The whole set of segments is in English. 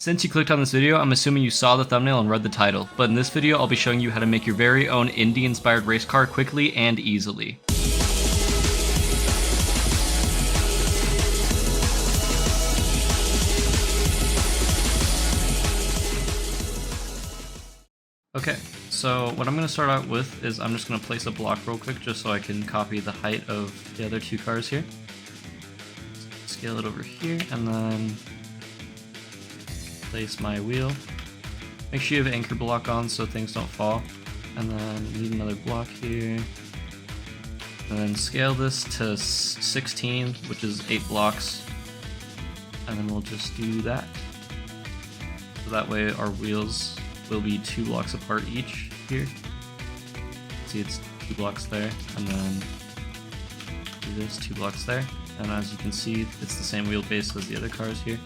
Since you clicked on this video, I'm assuming you saw the thumbnail and read the title, but in this video I'll be showing you how to make your very own Indy inspired race car quickly and easily. Okay, so what I'm going to start out with is I'm just going to place a block real quick just so I can copy the height of the other two cars here. Scale it over here and then place my wheel. Make sure you have an anchor block on so things don't fall. And then need another block here. And then scale this to 16, which is 8 blocks. And then we'll just do that. So that way our wheels will be 2 blocks apart each here. See, it's 2 blocks there, and then do this, 2 blocks there. And as you can see, it's the same wheelbase as the other cars here.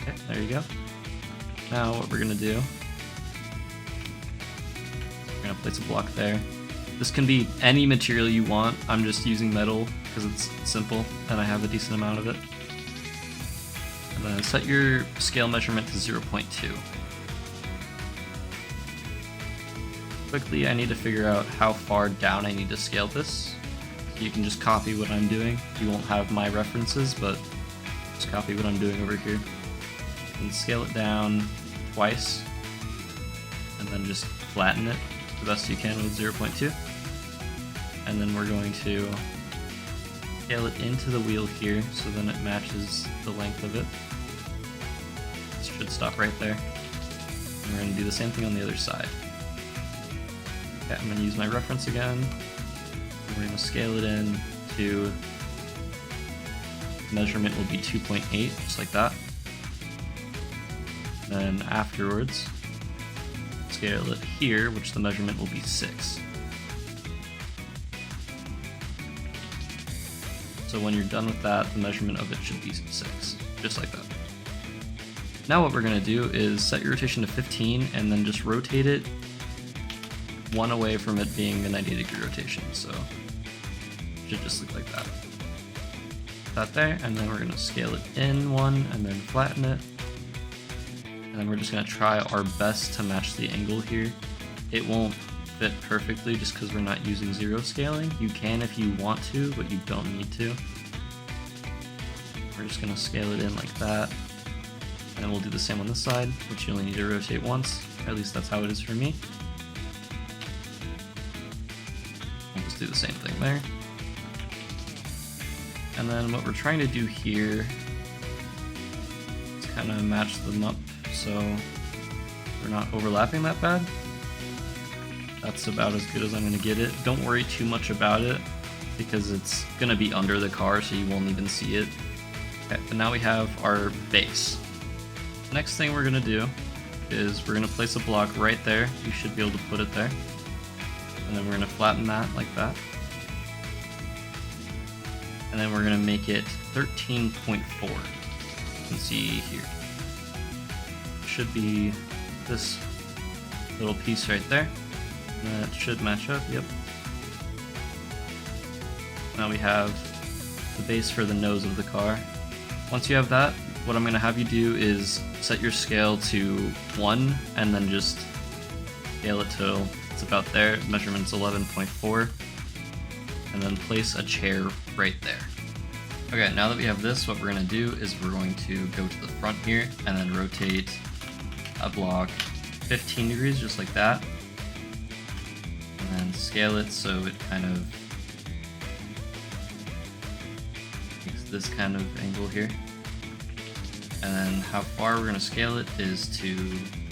Okay, there you go. Now what we're gonna do, we're gonna place a block there. This can be any material you want. I'm just using metal because it's simple and I have a decent amount of it. And then set your scale measurement to 0.2. Quickly, I need to figure out how far down I need to scale this. So you can just copy what I'm doing. You won't have my references, but just copy what I'm doing over here. And scale it down twice, and then just flatten it the best you can with 0.2. And then we're going to scale it into the wheel here so then it matches the length of it. This should stop right there. And we're going to do the same thing on the other side. Okay, I'm going to use my reference again. And we're going to scale it in to measurement will be 2.8, just like that. Then afterwards, scale it here, which the measurement will be 6. So when you're done with that, the measurement of it should be 6, just like that. Now what we're going to do is set your rotation to 15 and then just rotate it 1 away from it being a 90-degree rotation. So it should just look like that. That there, and then we're going to scale it in 1 and then flatten it. And then we're just going to try our best to match the angle here. It won't fit perfectly just because we're not using 0 scaling. You can if you want to, but you don't need to. We're just going to scale it in like that. And then we'll do the same on this side, which you only need to rotate once. Or at least that's how it is for me. We'll just do the same thing there. And then what we're trying to do here is kind of match them up so we're not overlapping that bad. That's about as good as I'm going to get it. Don't worry too much about it because it's going to be under the car so you won't even see it. Okay, and now we have our base. Next thing we're going to do is we're going to place a block right there. You should be able to put it there. And then we're going to flatten that like that. And then we're going to make it 13.4. You can see here. Should be this little piece right there. That should match up, yep. Now we have the base for the nose of the car. Once you have that, what I'm going to have you do is set your scale to 1 and then just scale it till it's about there. Measurement's 11.4. And then place a chair right there. Okay, now that we have this, what we're going to do is we're going to go to the front here and then rotate a block 15 degrees just like that. And then scale it so it kind of makes this kind of angle here. And then how far we're going to scale it is to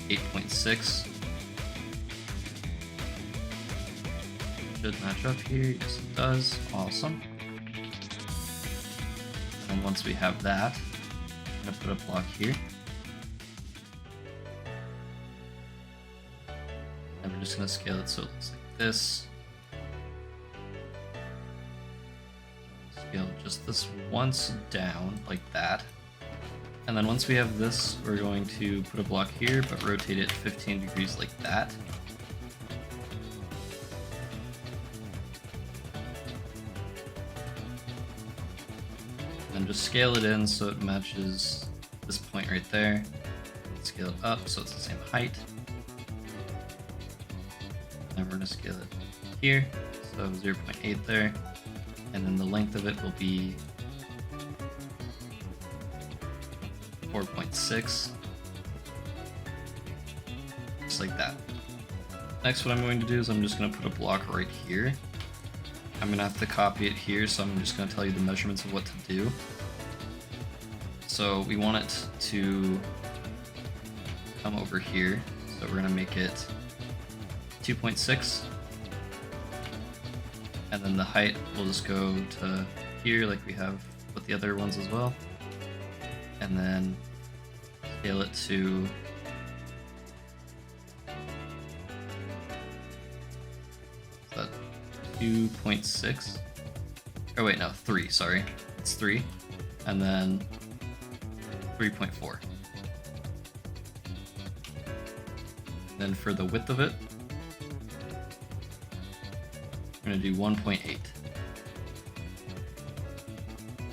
8.6. Should match up here. Yes, it does. Awesome. And once we have that, I'm going to put a block here. And we're just going to scale it so it looks like this. Scale just this once down, like that. And then once we have this, we're going to put a block here, but rotate it 15 degrees like that. And just scale it in so it matches this point right there. Scale it up so it's the same height. And we're going to scale it here, so 0.8 there. And then the length of it will be 4.6. Just like that. Next, what I'm going to do is I'm just going to put a block right here. I'm going to have to copy it here, so I'm just going to tell you the measurements of what to do. So we want it to come over here, so we're going to make it 2.6, and then the height will just go to here like we have with the other ones as well, and then scale it to 2.6. Oh wait, no, 3, sorry. It's 3. And then 3.4. Then for the width of it, we're going to do 1.8.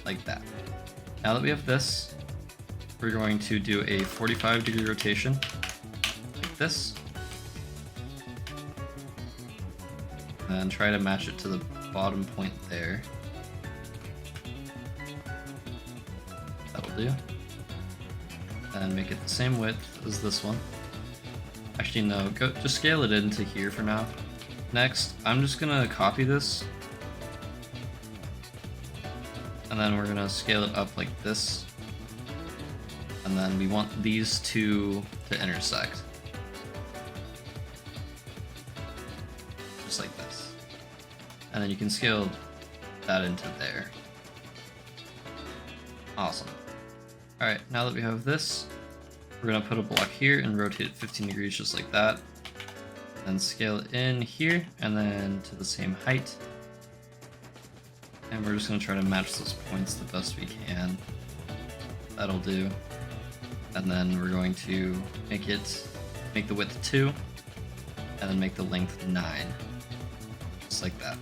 Like that. Now that we have this, we're going to do a 45-degree rotation, like this. And try to match it to the bottom point there. That'll do. And make it the same width as this one. Actually, no, just scale it into here for now. Next, I'm just gonna copy this. And then we're gonna scale it up like this. And then we want these two to intersect. Just like this. And then you can scale that into there. Awesome. Alright, now that we have this, we're going to put a block here and rotate it 15 degrees just like that. Then scale it in here and then to the same height. And we're just going to try to match those points the best we can. That'll do. And then we're going to make the width 2 and then make the length 9. Just like that.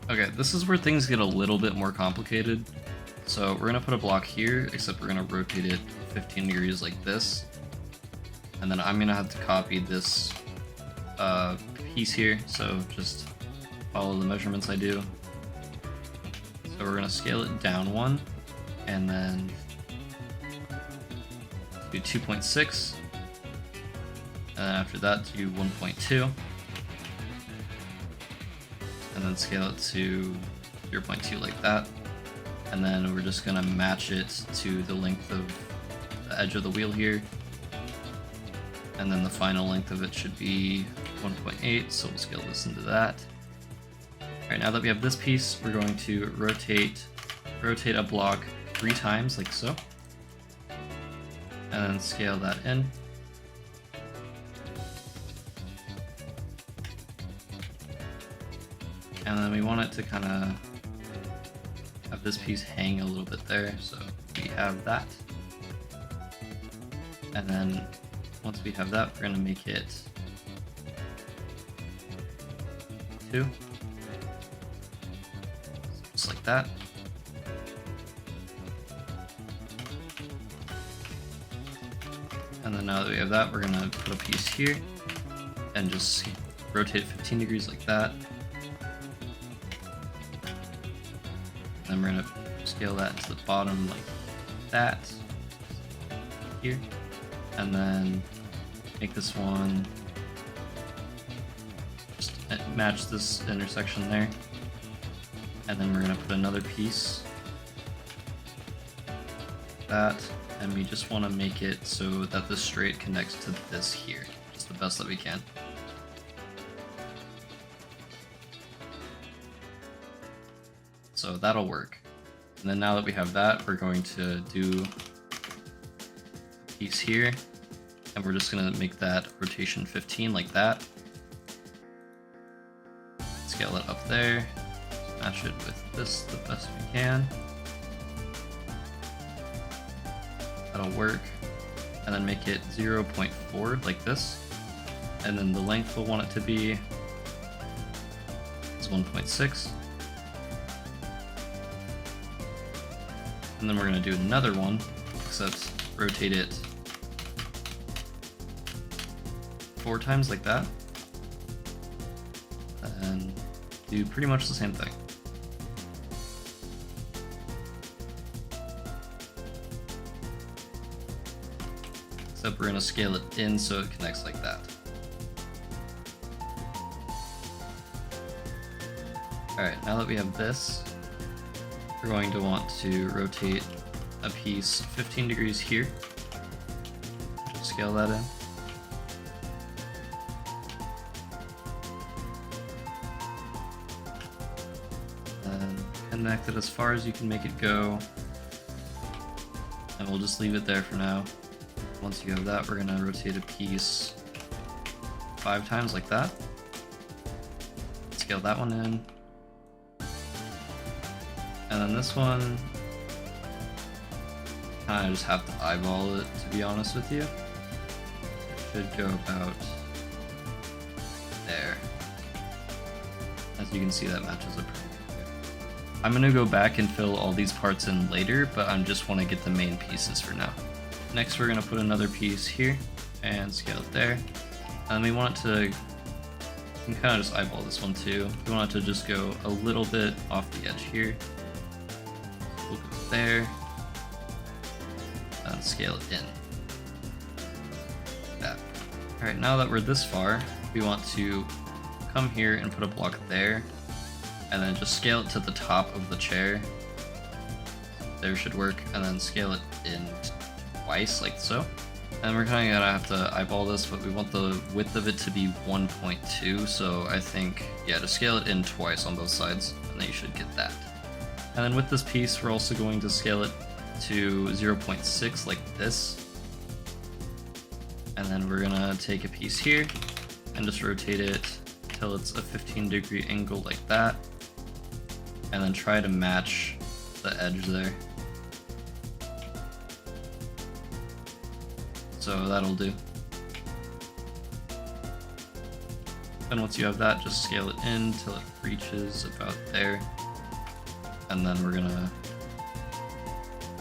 Okay, this is where things get a little bit more complicated. So we're going to put a block here, except we're going to rotate it 15 degrees like this. And then I'm going to have to copy this piece here, so just follow the measurements I do. So we're going to scale it down 1, and then do 2.6, and then after that do 1.2, and then scale it to 0.2 like that. And then we're just going to match it to the length of the edge of the wheel here. And then the final length of it should be 1.8, so we'll scale this into that. Alright, now that we have this piece, we're going to rotate a block 3 times, like so. And then scale that in. And then we want it to kind of have this piece hang a little bit there, so we have that. And then once we have that, we're going to make it 2. Just like that. And then now that we have that, we're going to put a piece here and just rotate it 15 degrees like that. Then we're going to scale that to the bottom like that, here, and then make this one just match this intersection there. And then we're going to put another piece like that, and we just want to make it so that the straight connects to this here, just the best that we can. So that'll work. And then now that we have that, we're going to do a piece here, and we're just going to make that rotation 15 like that. Scale it up there, match it with this the best we can. That'll work. And then make it 0.4 like this. And then the length we'll want it to be is 1.6. And then we're going to do another one, except rotate it 4 times like that. And do pretty much the same thing. Except we're going to scale it in so it connects like that. Alright, now that we have this, we're going to want to rotate a piece 15 degrees here. Scale that in. And connect it as far as you can make it go. And we'll just leave it there for now. Once you have that, we're going to rotate a piece 5 times like that. Scale that one in. And then this one, kind of just have to eyeball it, to be honest with you. It should go about there. As you can see, that matches up pretty good. I'm going to go back and fill all these parts in later, but I just want to get the main pieces for now. Next, we're going to put another piece here and scale it there. And we want it to, you can kind of just eyeball this one too. We want it to just go a little bit off the edge here. We'll go there and scale it in. Like that. Alright, now that we're this far, we want to come here and put a block there and then just scale it to the top of the chair. There should work, and then scale it in twice like so. And we're kind of gonna have to eyeball this, but we want the width of it to be 1.2, so I think, yeah, to scale it in twice on both sides, and then you should get that. And then with this piece, we're also going to scale it to 0.6 like this. And then we're gonna take a piece here and just rotate it till it's a 15-degree angle like that. And then try to match the edge there. So that'll do. And once you have that, just scale it in till it reaches about there. And then we're gonna,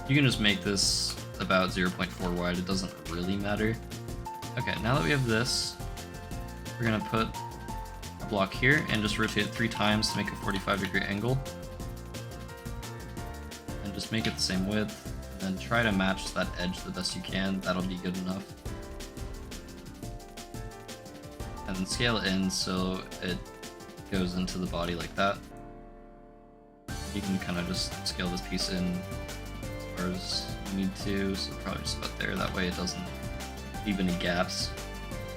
you can just make this about 0.4 wide, it doesn't really matter. Okay, now that we have this, we're gonna put a block here and just rotate it 3 times to make a 45-degree angle. And just make it the same width, and then try to match that edge the best you can, that'll be good enough. And then scale it in so it goes into the body like that. You can kind of just scale this piece in as far as you need to, so probably just about there, that way it doesn't leave any gaps.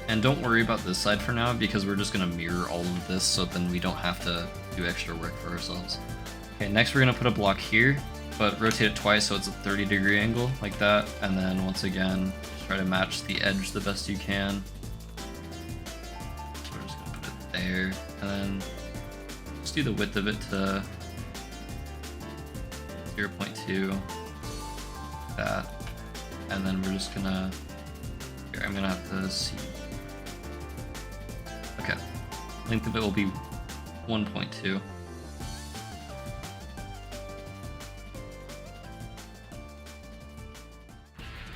And don't worry about this side for now, because we're just going to mirror all of this, so then we don't have to do extra work for ourselves. Okay, next we're going to put a block here, but rotate it twice so it's a 30-degree angle, like that, and then once again, just try to match the edge the best you can. So we're just going to put it there, and then just do the width of it to 0.2, that, and then we're just gonna, here, I'm gonna have to see, okay, length of it will be 1.2.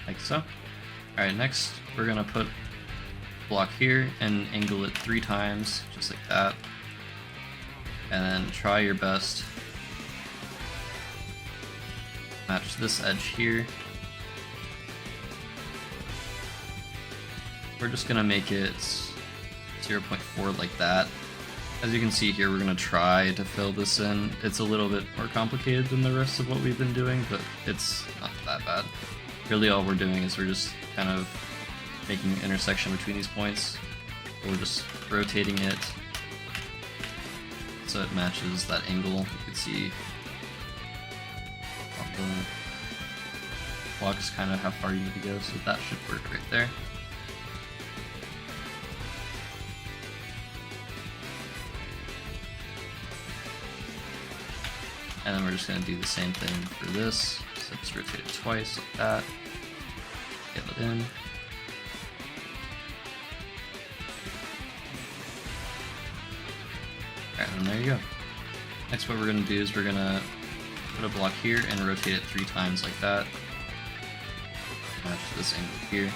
Like so. Alright, next we're gonna put a block here and angle it 3 times, just like that, and then try your best match this edge here. We're just gonna make it 0.4 like that. As you can see here, we're gonna try to fill this in. It's a little bit more complicated than the rest of what we've been doing, but it's not that bad. Really all we're doing is we're just kind of making an intersection between these points. We're just rotating it so it matches that angle. You can see the block is kind of how far you need to go, so that should work right there. And then we're just going to do the same thing for this, so just rotate it twice like that, get it in. Alright, and there you go. Next what we're going to do is we're going to put a block here and rotate it 3 times like that. Match this angle here.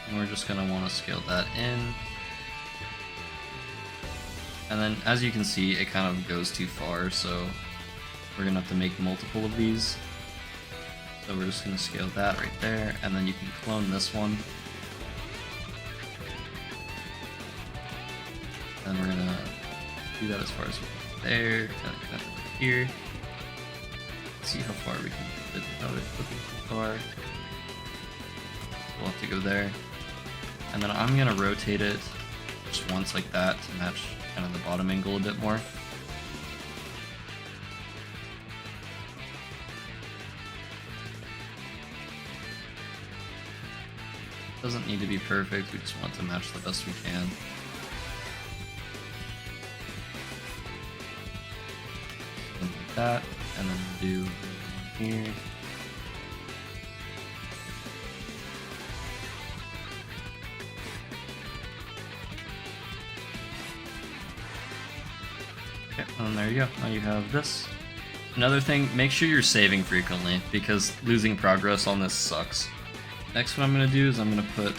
And we're just going to want to scale that in. And then as you can see, it kind of goes too far, so we're going to have to make multiple of these. So we're just going to scale that right there, and then you can clone this one. And we're going to do that as far as there, kind of connect it here. See how far we can get it without it flipping too far. We'll have to go there. And then I'm going to rotate it just once like that to match kind of the bottom angle a bit more. Doesn't need to be perfect, we just want to match the best we can. Something like that, and then do one here. Okay, and there you go. Now you have this. Another thing, make sure you're saving frequently, because losing progress on this sucks. Next, what I'm going to do is I'm going to put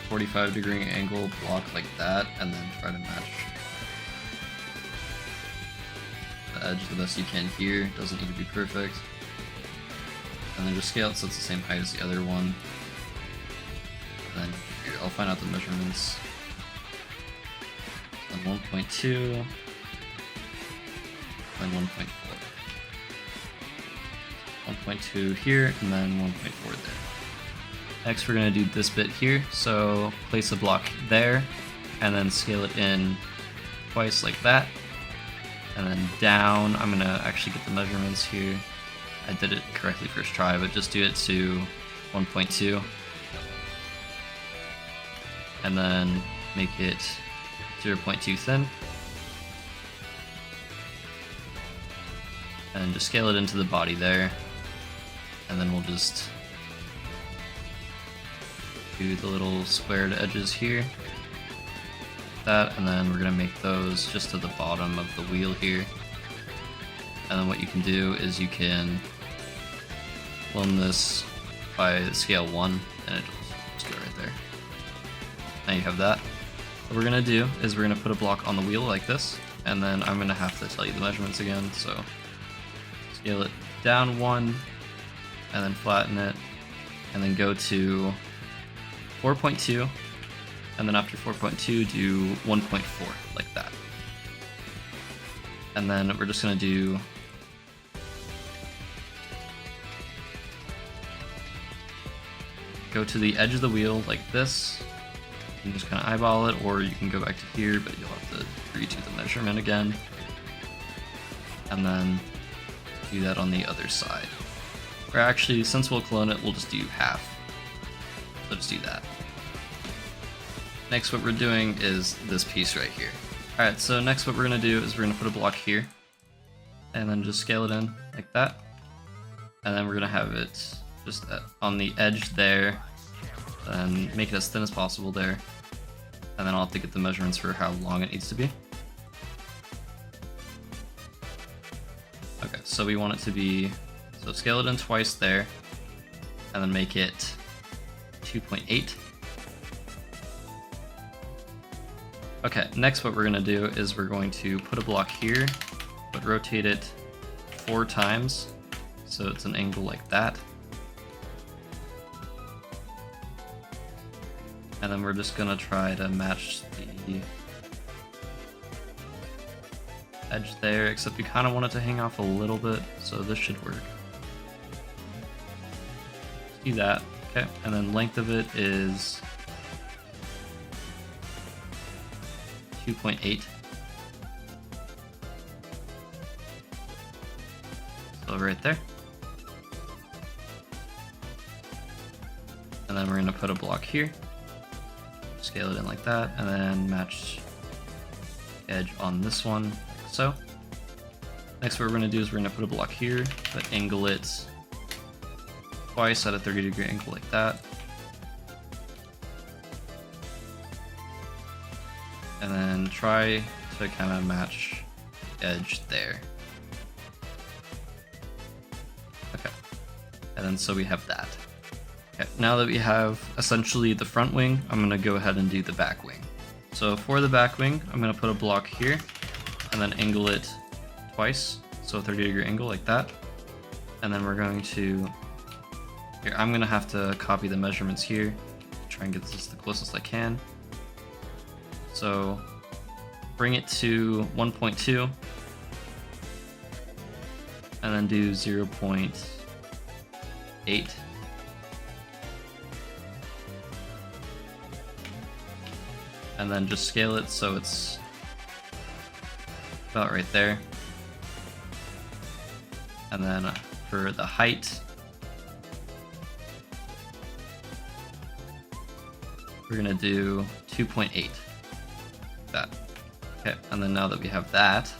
45-degree angle block like that, and then try to match the edge the best you can here. Doesn't need to be perfect. And then just scale it so it's the same height as the other one. And then here, I'll find out the measurements. Then 1.2. Then 1.4. 1.2 here, and then 1.4 there. Next we're going to do this bit here, so place a block there, and then scale it in twice like that, and then down. I'm going to actually get the measurements here. I did it correctly first try, but just do it to 1.2, and then make it 0.2 thin, and just scale it into the body there, and then we'll just do the little squared edges here, that, and then we're going to make those just to the bottom of the wheel here. And then what you can do is you can clone this by scale 1, and it'll just go right there. Now you have that. What we're going to do is we're going to put a block on the wheel like this, and then I'm going to have to tell you the measurements again, so scale it down 1, and then flatten it, and then go to 4.2, and then after 4.2 do 1.4 like that. And then we're just going to do go to the edge of the wheel like this. You can just kind of eyeball it, or you can go back to here, but you'll have to redo the measurement again. And then do that on the other side. Or actually, since we'll clone it, we'll just do half. So just do that. Next, what we're doing is this piece right here. Alright, so next what we're going to do is we're going to put a block here, and then just scale it in like that. And then we're going to have it just on the edge there, and make it as thin as possible there. And then I'll have to get the measurements for how long it needs to be. Okay, so we want it to be, so scale it in twice there, and then make it 2.8. Okay, next what we're going to do is we're going to put a block here, but rotate it 4 times, so it's an angle like that. And then we're just going to try to match the edge there, except we kind of want it to hang off a little bit, so this should work. See that, okay, and then length of it is 2.8. So right there. And then we're going to put a block here, scale it in like that, and then match the edge on this one, like so. Next what we're going to do is we're going to put a block here, but angle it twice at a 30-degree angle like that. and then try to kind of match the edge there. Okay, and then so we have that. Okay, now that we have essentially the front wing, I'm going to go ahead and do the back wing. So for the back wing, I'm going to put a block here and then angle it twice, so a 30-degree angle like that. And then we're going to, here, I'm going to have to copy the measurements here, try and get this the closest I can. So bring it to 1.2 and then do 0.8. And then just scale it so it's about right there. And then for the height, we're gonna do 2.8. That. Okay, and then now that we have that,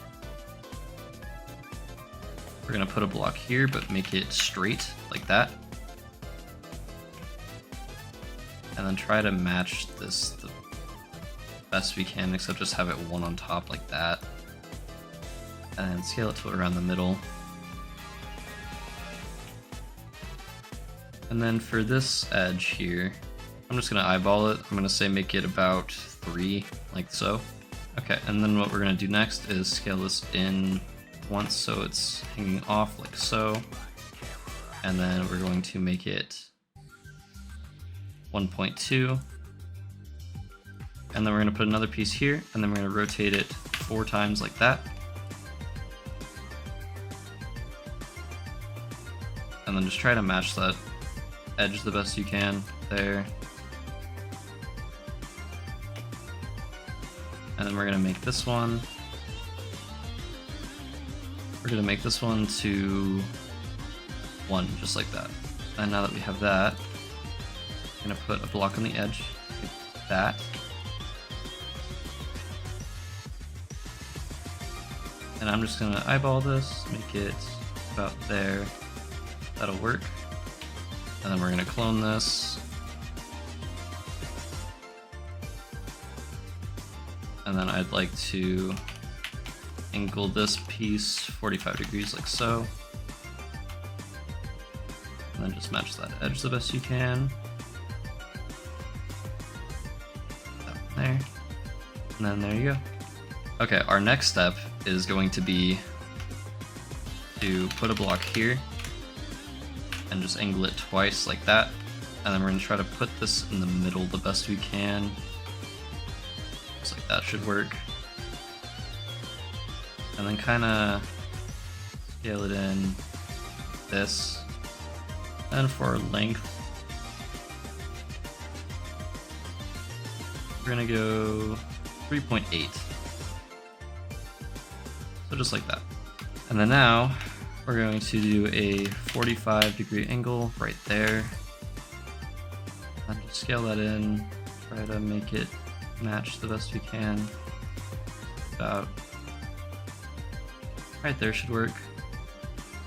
we're gonna put a block here, but make it straight like that. And then try to match this the best we can, except just have it one on top like that. And then scale it to around the middle. And then for this edge here, I'm just gonna eyeball it. I'm gonna say make it about 3, like so. Okay, and then what we're gonna do next is scale this in once so it's hanging off like so. And then we're going to make it 1.2. And then we're gonna put another piece here, and then we're gonna rotate it 4 times like that. And then just try to match that edge the best you can there. And then we're gonna make this one. We're gonna make this one to 1, just like that. And now that we have that, we're gonna put a block on the edge, like that. And I'm just gonna eyeball this, make it about there. That'll work. And then we're gonna clone this. And then I'd like to angle this piece 45 degrees like so. And then just match that edge the best you can. That one there. And then there you go. Okay, our next step is going to be to put a block here and just angle it twice like that. And then we're gonna try to put this in the middle the best we can. Just like that should work. And then kinda scale it in this. And for our length, we're gonna go 3.8. So just like that. And then now we're going to do a 45-degree angle right there. And just scale that in, try to make it match the best we can. About right there should work.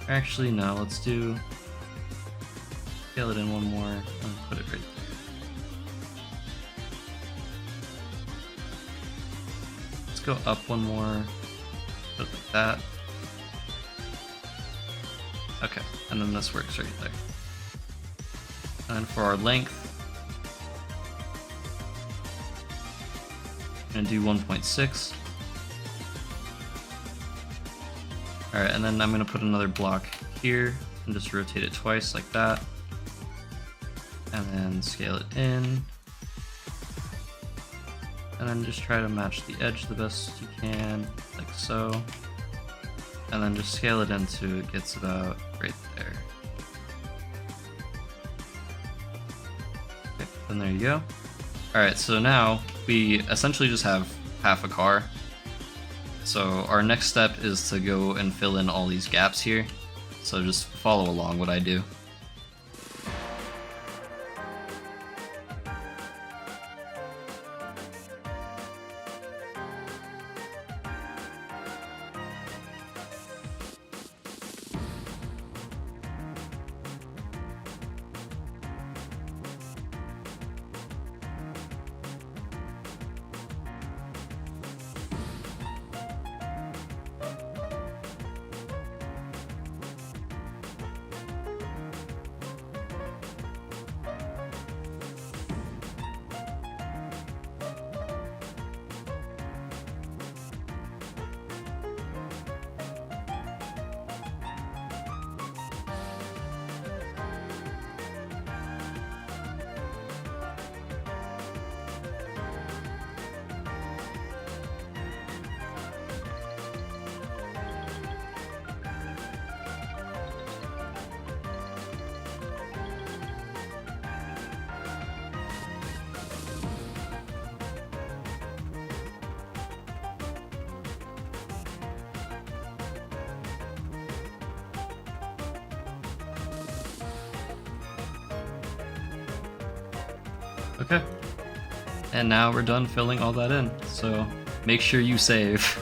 Actually, no, let's do scale it in one more and put it right there. Let's go up one more, put it like that. Okay, and then this works right there. And for our length, I'm gonna do 1.6. Alright, and then I'm gonna put another block here and just rotate it twice like that. And then scale it in. And then just try to match the edge the best you can, like so. And then just scale it into it gets about right there. Okay, then there you go. Alright, so now we essentially just have half a car. So our next step is to go and fill in all these gaps here. So just follow along what I do. Okay. And now we're done filling all that in, so make sure you save.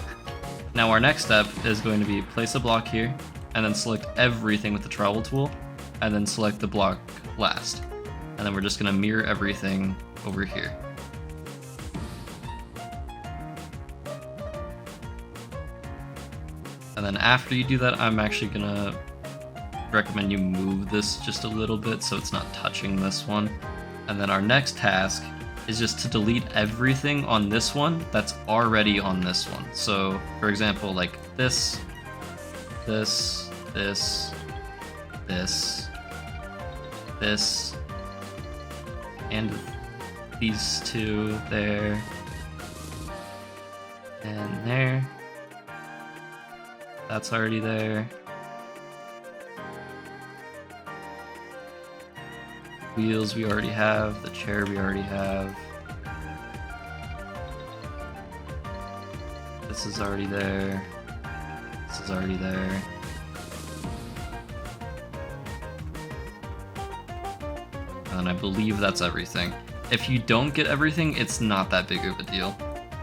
Now our next step is going to be place a block here, and then select everything with the travel tool, and then select the block last. And then we're just going to mirror everything over here. And then after you do that, I'm actually going to recommend you move this just a little bit so it's not touching this one. And then our next task is just to delete everything on this one that's already on this one. So for example, like this, this, and these two there, and there. That's already there. Wheels we already have, the chair we already have. This is already there. This is already there. And I believe that's everything. If you don't get everything, it's not that big of a deal,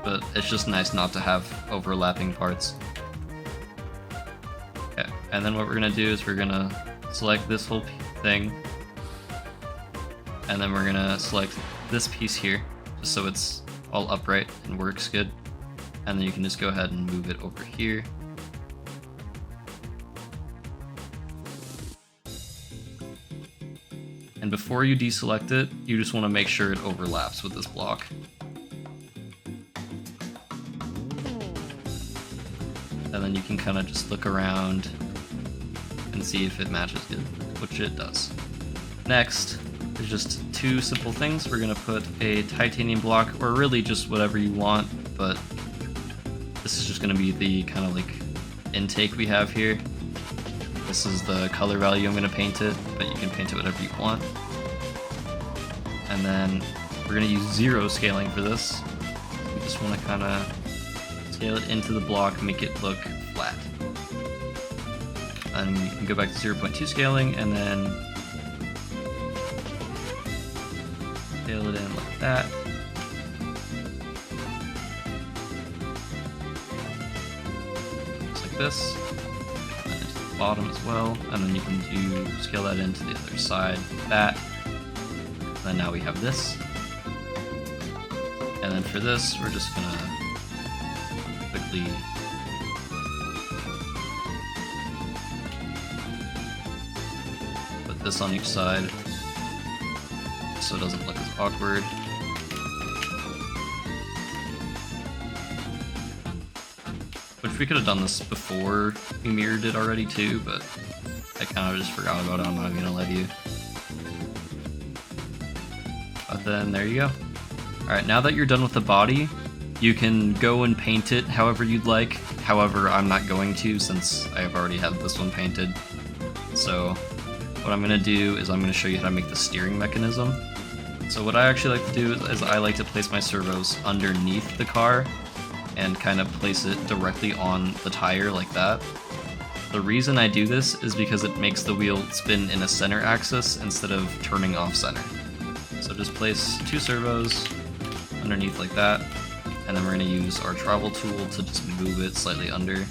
but it's just nice not to have overlapping parts. Okay, and then what we're gonna do is we're gonna select this whole thing, and then we're gonna select this piece here, just so it's all upright and works good. And then you can just go ahead and move it over here. And before you deselect it, you just want to make sure it overlaps with this block. And then you can kind of just look around and see if it matches good, which it does. Next, there's just two simple things. We're going to put a titanium block, or really just whatever you want, but this is just going to be the kind of like intake we have here. This is the color value I'm going to paint it, but you can paint it whatever you want. And then we're going to use 0 scaling for this. We just want to kind of scale it into the block, make it look flat. And you can go back to 0.2 scaling and then scale it in like that. Just like this. Bottom as well, and then you can scale that into the other side, like that. And now we have this. And then for this, we're just gonna quickly put this on each side so it doesn't look as awkward. Which we could have done this before we mirrored it already too, but I kind of just forgot about it. I'm not gonna let you. But then there you go. Alright, now that you're done with the body, you can go and paint it however you'd like. However, I'm not going to since I have already had this one painted. So what I'm gonna do is I'm gonna show you how to make the steering mechanism. So what I actually like to do is I like to place my servos underneath the car and kind of place it directly on the tire like that. The reason I do this is because it makes the wheel spin in a center axis instead of turning off center. So just place 2 servos underneath like that, and then we're going to use our travel tool to just move it slightly under.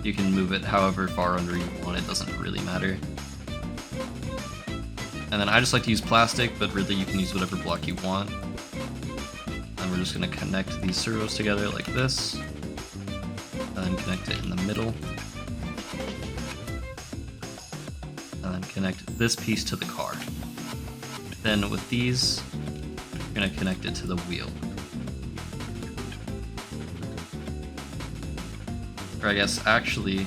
You can move it however far under you want, it doesn't really matter. And then I just like to use plastic, but really you can use whatever block you want. And we're just going to connect these servos together like this, and then connect it in the middle, and then connect this piece to the car. Then with these, we're going to connect it to the wheel. Or I guess actually,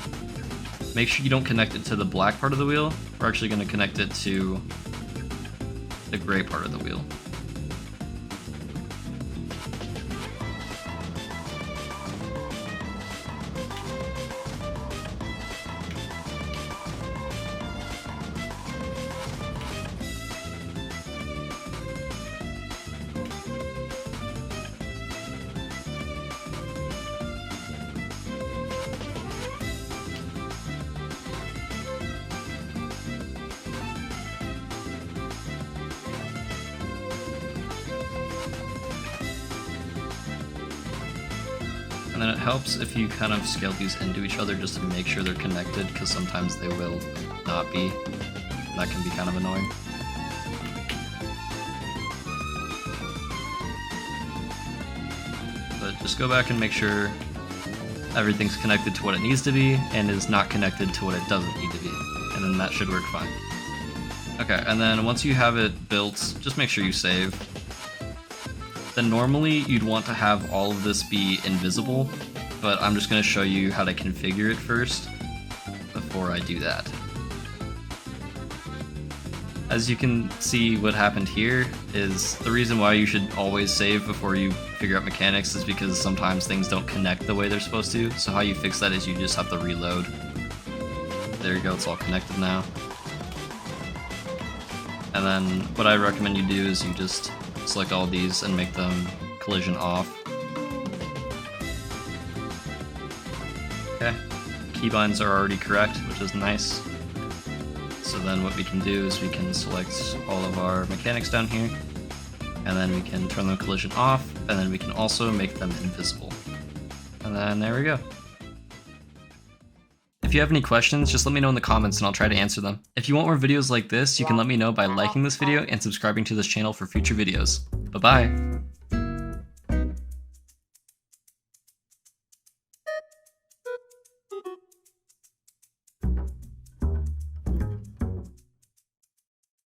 make sure you don't connect it to the black part of the wheel. We're actually going to connect it to the gray part of the wheel. then it helps if you kind of scale these into each other just to make sure they're connected, because sometimes they will not be. That can be kind of annoying. But just go back and make sure everything's connected to what it needs to be and is not connected to what it doesn't need to be. And then that should work fine. Okay, and then once you have it built, just make sure you save. Then normally you'd want to have all of this be invisible, but I'm just going to show you how to configure it first before I do that. As you can see, what happened here is the reason why you should always save before you figure out mechanics is because sometimes things don't connect the way they're supposed to. So how you fix that is you just have to reload. There you go, it's all connected now. And then what I recommend you do is you just select all these and make them collision off. Okay, keybinds are already correct, which is nice. So then what we can do is we can select all of our mechanics down here, and then we can turn them collision off, and then we can also make them invisible. And then there we go. If you have any questions, just let me know in the comments and I'll try to answer them. If you want more videos like this, you can let me know by liking this video and subscribing to this channel for future videos. Bye-bye!